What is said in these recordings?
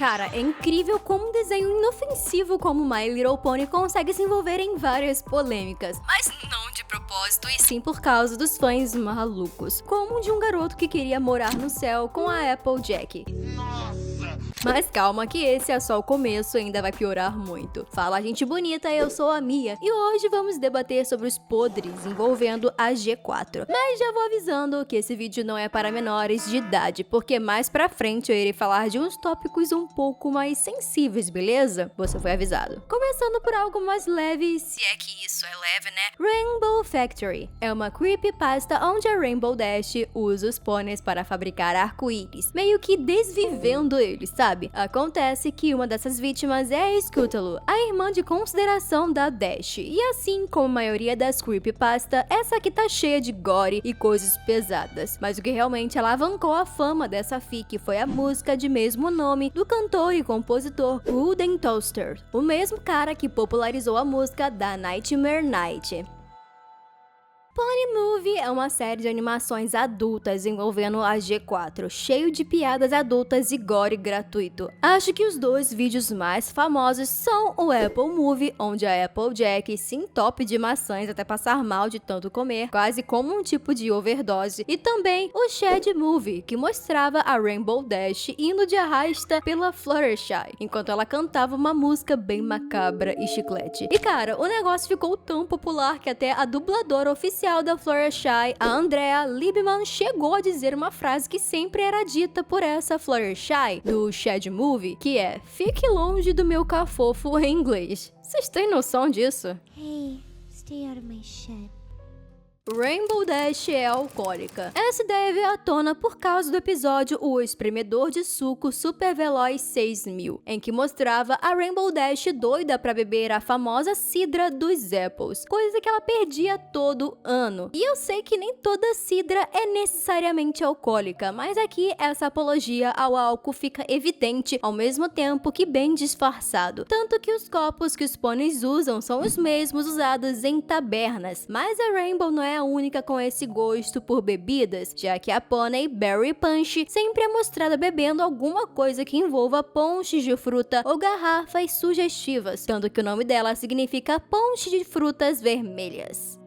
Cara, é incrível como um desenho inofensivo como My Little Pony consegue se envolver em várias polêmicas, mas não de propósito e sim por causa dos fãs malucos, como de um garoto que queria morar no céu com a Applejack. Mas calma que esse é só o começo, ainda vai piorar muito. Fala gente bonita, eu sou a Mia e hoje vamos debater sobre os podres envolvendo a G4. Mas já vou avisando que esse vídeo não é para menores de idade, porque mais pra frente eu irei falar de uns tópicos um pouco mais sensíveis, beleza? Você foi avisado. Começando por algo mais leve, se é que isso é leve, né? Rainbow Factory é uma creepypasta onde a Rainbow Dash usa os pôneis para fabricar arco-íris, meio que desvivendo eles, sabe? Acontece que uma dessas vítimas é a Scutalo, a irmã de consideração da Dash, e assim como a maioria das creepypasta, essa aqui tá cheia de gore e coisas pesadas, mas o que realmente alavancou a fama dessa fic foi a música de mesmo nome do cantor e compositor Wooden Toaster, o mesmo cara que popularizou a música da Nightmare Night. Pony Movie é uma série de animações adultas envolvendo a G4, cheio de piadas adultas e gore gratuito. Acho que os dois vídeos mais famosos são o Apple Movie, onde a Applejack se entope de maçãs até passar mal de tanto comer, quase como um tipo de overdose, e também o Shed Movie, que mostrava a Rainbow Dash indo de arrasta pela Fluttershy, enquanto ela cantava uma música bem macabra e chiclete. E cara, o negócio ficou tão popular que até a dubladora oficial da Fluttershy, a Andrea Libman, chegou a dizer uma frase que sempre era dita por essa Fluttershy do Shed Movie, que é: "Fique longe do meu cafofo" em inglês. Vocês têm noção disso? Hey, stay out of my shed. Rainbow Dash é alcoólica. Essa ideia veio à tona por causa do episódio O Espremedor de Suco Super Veloz 6000, em que mostrava a Rainbow Dash doida pra beber a famosa cidra dos Apples, coisa que ela perdia todo ano. E eu sei que nem toda cidra é necessariamente alcoólica, mas aqui essa apologia ao álcool fica evidente ao mesmo tempo que bem disfarçado. Tanto que os copos que os pôneis usam são os mesmos usados em tabernas, mas a Rainbow não é a única com esse gosto por bebidas, já que a pônei Berry Punch sempre é mostrada bebendo alguma coisa que envolva ponches de fruta ou garrafas sugestivas, tanto que o nome dela significa ponche de frutas vermelhas.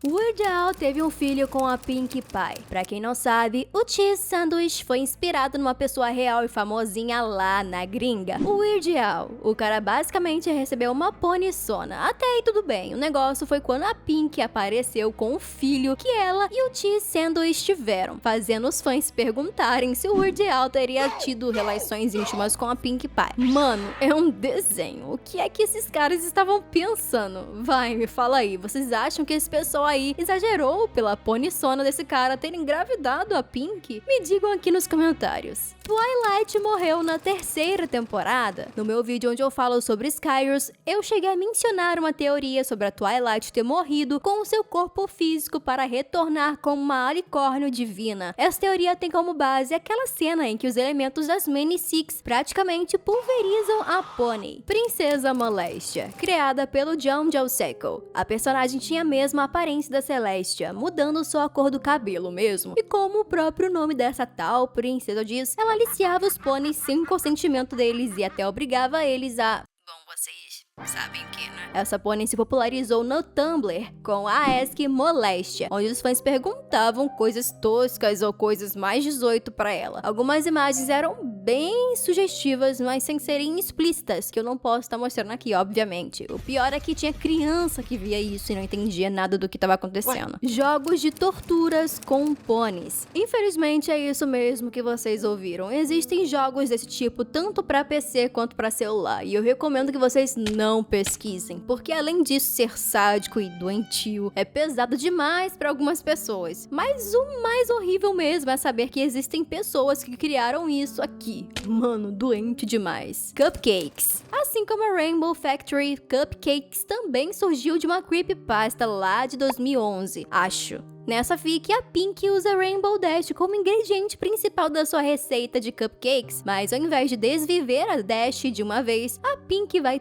Weird Al teve um filho com a Pinkie Pie. Pra quem não sabe, o Cheese Sandwich foi inspirado numa pessoa real e famosinha lá na gringa, o Weird Al. O cara basicamente recebeu uma poniçona. Até aí tudo bem, o negócio foi quando a Pinkie apareceu com o filho que ela e o Cheese Sandwich tiveram, fazendo os fãs perguntarem se o Weird Al teria tido relações íntimas com a Pinkie Pie. Mano, é um desenho. O que é que esses caras estavam pensando? Vai, me fala aí, vocês acham que esse pessoal aí exagerou pela poniçona desse cara ter engravidado a Pink? Me digam aqui nos comentários. Twilight morreu na terceira temporada. No meu vídeo onde eu falo sobre Skyros, eu cheguei a mencionar uma teoria sobre a Twilight ter morrido com o seu corpo físico para retornar como uma alicórnio divina. Essa teoria tem como base aquela cena em que os elementos das Many Six praticamente pulverizam a Pony. Princesa Moléstia, criada pelo John Jalseco. A personagem tinha a mesma aparência da Celestia, mudando só a cor do cabelo mesmo. E como o próprio nome dessa tal princesa diz, ela aliciava os pôneis sem consentimento deles e até obrigava eles a... Bom, vocês sabem que, né? Essa pônei se popularizou no Tumblr com a Ask Moléstia, onde os fãs perguntavam coisas toscas ou coisas mais 18 pra ela. Algumas imagens eram bem sugestivas, mas sem serem explícitas, que eu não posso estar mostrando aqui, obviamente. O pior é que tinha criança que via isso e não entendia nada do que estava acontecendo. Jogos de torturas com pôneis. Infelizmente é isso mesmo que vocês ouviram. Existem jogos desse tipo tanto pra PC quanto pra celular, e eu recomendo que vocês não pesquisem, porque além disso ser sádico e doentio, é pesado demais pra algumas pessoas. Mas o mais horrível mesmo é saber que existem pessoas que criaram isso aqui. Mano, doente demais. Cupcakes. Assim como a Rainbow Factory, Cupcakes também surgiu de uma creepypasta lá de 2011, acho. Nessa fic, a Pink usa Rainbow Dash como ingrediente principal da sua receita de cupcakes, mas ao invés de desviver a Dash de uma vez, a Pink vai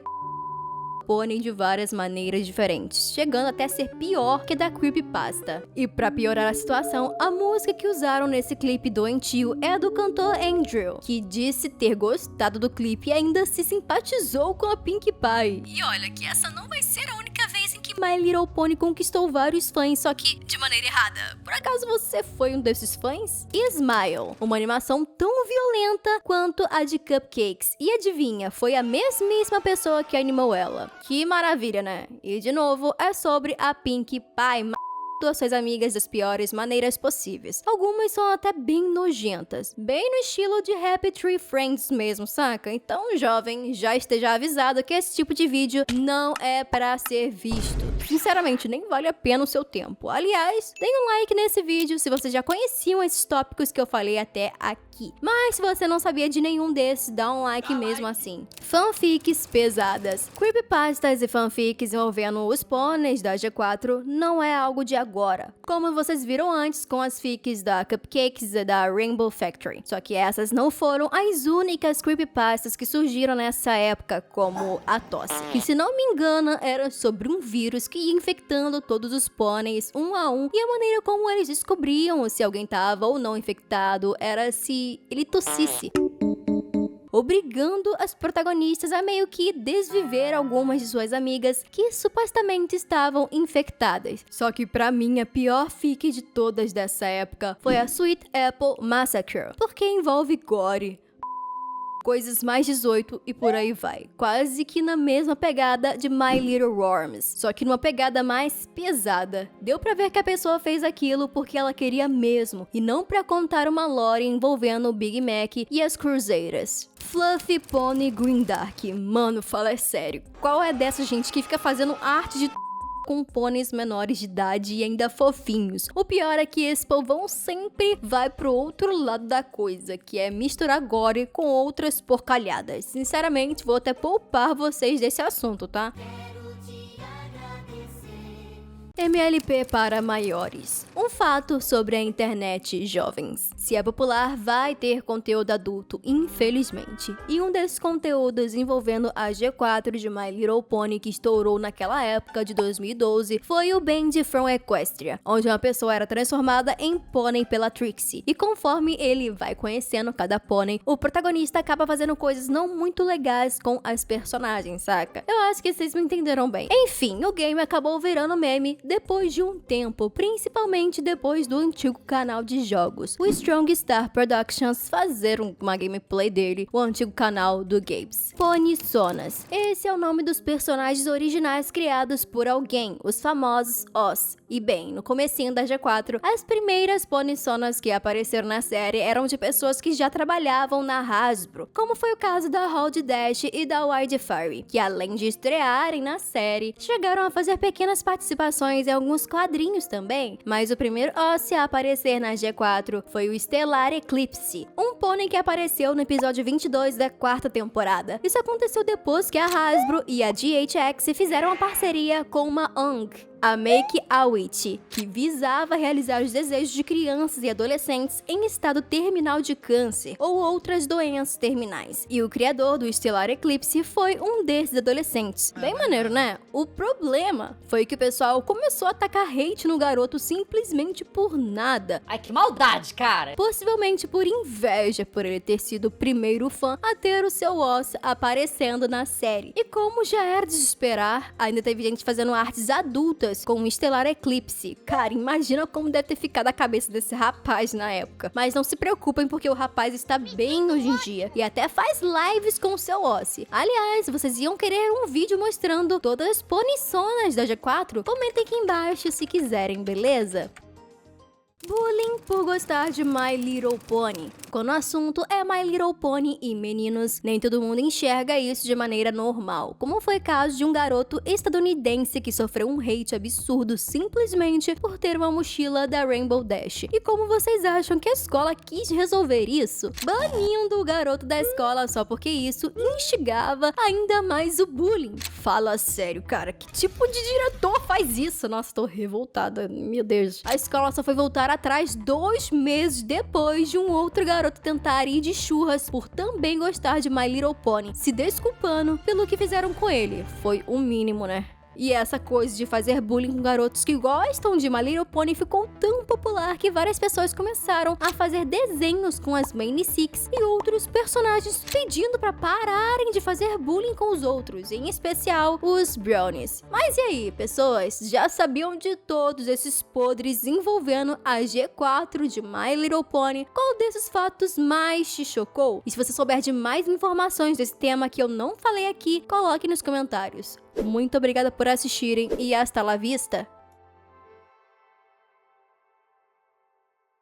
pônei de várias maneiras diferentes, chegando até a ser pior que a da creepypasta. E pra piorar a situação, a música que usaram nesse clipe doentio é a do cantor Andrew, que disse ter gostado do clipe e ainda se simpatizou com a Pinkie Pie. E olha que essa não vai ser a única vez em que My Little Pony conquistou vários fãs, só que de maneira errada. Por acaso você foi um desses fãs? Smile, uma animação tão violenta quanto a de Cupcakes. E adivinha, foi a mesmíssima pessoa que animou ela. Que maravilha, né? E de novo, é sobre a Pinkie Pie, as suas amigas das piores maneiras possíveis. Algumas são até bem nojentas, bem no estilo de Happy Tree Friends mesmo, saca? Então, jovem, já esteja avisado que esse tipo de vídeo não é pra ser visto. Sinceramente, nem vale a pena o seu tempo. Aliás, deem um like nesse vídeo se vocês já conheciam esses tópicos que eu falei até aqui. Mas se você não sabia de nenhum desses, dá um like mesmo assim. Fanfics pesadas. Creepypastas e fanfics envolvendo os pôneis da G4 não é algo de agora, como vocês viram antes com as fics da Cupcakes e da Rainbow Factory. Só que essas não foram as únicas creepypastas que surgiram nessa época, como a tosse, que se não me engano era sobre um vírus que ia infectando todos os pôneis um a um, e a maneira como eles descobriam se alguém estava ou não infectado era se ele tossisse, obrigando as protagonistas a meio que desviver algumas de suas amigas que supostamente estavam infectadas. Só que pra mim a pior fic de todas dessa época foi a Sweet Apple Massacre, porque envolve gore, coisas mais 18 e por aí vai. Quase que na mesma pegada de My Little Worms, só que numa pegada mais pesada. Deu pra ver que a pessoa fez aquilo porque ela queria mesmo, e não pra contar uma lore envolvendo o Big Mac e as Cruzeiras. Fluffy Pony Grindark, mano, fala sério. Qual é dessa gente que fica fazendo arte de com pôneis menores de idade e ainda fofinhos? O pior é que esse povão sempre vai pro outro lado da coisa, que é misturar gore com outras porcalhadas. Sinceramente, vou até poupar vocês desse assunto, tá? MLP para maiores. Um fato sobre a internet, jovens. Se é popular, vai ter conteúdo adulto, infelizmente. E um desses conteúdos envolvendo a G4 de My Little Pony que estourou naquela época de 2012 foi o Band from Equestria, onde uma pessoa era transformada em pônei pela Trixie. E conforme ele vai conhecendo cada pônei, o protagonista acaba fazendo coisas não muito legais com as personagens, saca? Eu acho que vocês me entenderam bem. Enfim, o game acabou virando meme depois de um tempo, principalmente depois do antigo canal de jogos, o Strong Star Productions, fazer uma gameplay dele, o antigo canal do Gabes. Ponysonas. Esse é o nome dos personagens originais criados por alguém, os famosos Os. E bem, no comecinho da G4, as primeiras Ponysonas que apareceram na série eram de pessoas que já trabalhavam na Hasbro, como foi o caso da Hold Dash e da Wildfire, que além de estrearem na série, chegaram a fazer pequenas participações em alguns quadrinhos também. Mas o primeiro Os a aparecer na G4 foi o Stellar Eclipse, um pônei que apareceu no episódio 22 da 4ª temporada. Isso aconteceu depois que a Hasbro e a GHX fizeram uma parceria com uma ONG, a Make-A-Wish, que visava realizar os desejos de crianças e adolescentes em estado terminal de câncer ou outras doenças terminais. E o criador do Stellar Eclipse foi um desses adolescentes. Bem maneiro, né? O problema foi que o pessoal começou a atacar hate no garoto simplesmente por nada. Ai, que maldade, cara! Possivelmente por inveja por ele ter sido o primeiro fã a ter o seu Os aparecendo na série. E como já era de esperar, ainda teve gente fazendo artes adultas com o Stellar Eclipse. Cara, imagina como deve ter ficado a cabeça desse rapaz na época. Mas não se preocupem porque o rapaz está bem hoje em dia e até faz lives com o seu Os. Aliás, se vocês iam querer um vídeo mostrando todas as Ponysonas da G4, comentem aqui embaixo se quiserem, beleza? Bullying por gostar de My Little Pony. Quando o assunto é My Little Pony e meninos, nem todo mundo enxerga isso de maneira normal, como foi o caso de um garoto estadunidense que sofreu um hate absurdo simplesmente por ter uma mochila da Rainbow Dash. E como vocês acham que a escola quis resolver isso? Banindo o garoto da escola só porque isso instigava ainda mais o bullying. Fala sério, cara, que tipo de diretor faz isso? Nossa, tô revoltada, meu Deus. A escola só foi voltar para trás 2 meses depois de um outro garoto tentar ir de churras por também gostar de My Little Pony, se desculpando pelo que fizeram com ele. Foi o mínimo, né? E essa coisa de fazer bullying com garotos que gostam de My Little Pony ficou tão popular que várias pessoas começaram a fazer desenhos com as Mane Six e outros personagens pedindo para pararem de fazer bullying com os outros, em especial os Brownies. Mas e aí, pessoas? Já sabiam de todos esses podres envolvendo a G4 de My Little Pony? Qual desses fatos mais te chocou? E se você souber de mais informações desse tema que eu não falei aqui, coloque nos comentários. Muito obrigada por assistirem e hasta la vista!